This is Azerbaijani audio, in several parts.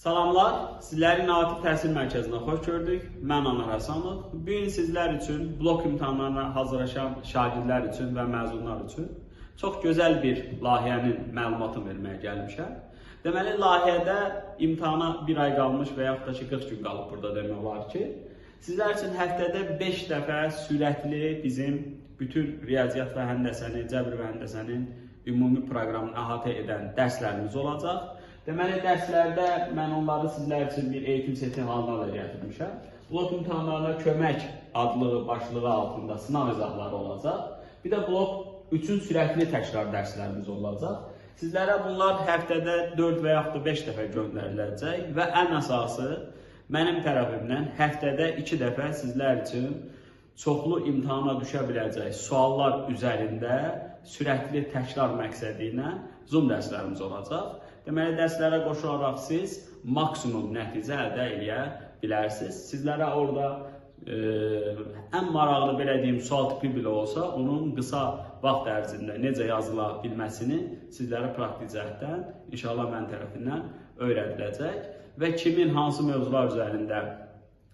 Salamlar, sizləri İnnovativ Təhsil Mərkəzinə xoş gördük. Mən Anar Həsənov. Bu gün sizlər üçün, blok imtahanlarına hazırlaşan şagirdlər üçün və məzunlar üçün çox gözəl bir layihənin məlumatını verməyə gəlmişəm. Deməli, layihədə imtahana bir ay qalmış və yaxud da ki 40 gün qalıb burada demək olar ki, sizlər üçün həftədə 5 dəfə sürətli bizim bütün riyaziyyat və həndəsəni, cəbr və həndəsənin ümumi proqramını əhatə edən dərslərimiz olacaq. Deməli, dərslərdə mən onları sizlər üçün bir eğitim seti halına da gətirmişəm. Blok imtahanlarına kömək adlı başlığı altında sınav izahları olacaq. Bir də blok 3-ün sürətli təkrar dərslərimiz olacaq. Sizlərə bunlar həftədə 4 və yaxud da 5 dəfə göndəriləcək və ən əsası mənim tərəfimdən həftədə 2 dəfə sizlər üçün çoxlu imtahana düşə biləcək suallar üzərində sürətli təkrar məqsədi ilə Zoom dərslərimiz olacaq. Deməli, dərslərə qoşularaq siz maksimum nəticə əldə edə bilərsiniz. Sizlərə orada ən maraqlı belə deyim, sual tipi belə olsa, onun qısa vaxt ərzində necə yazıla bilməsini sizlərə praktik cəhətdən inşallah mən tərəfindən öyrədiləcək və kimin hansı mövzular üzərində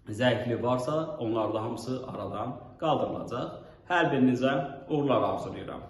zəifliyi varsa, onlar da hamısı aradan qaldırılacaq. Hər birinizə uğurlar arzulayıram.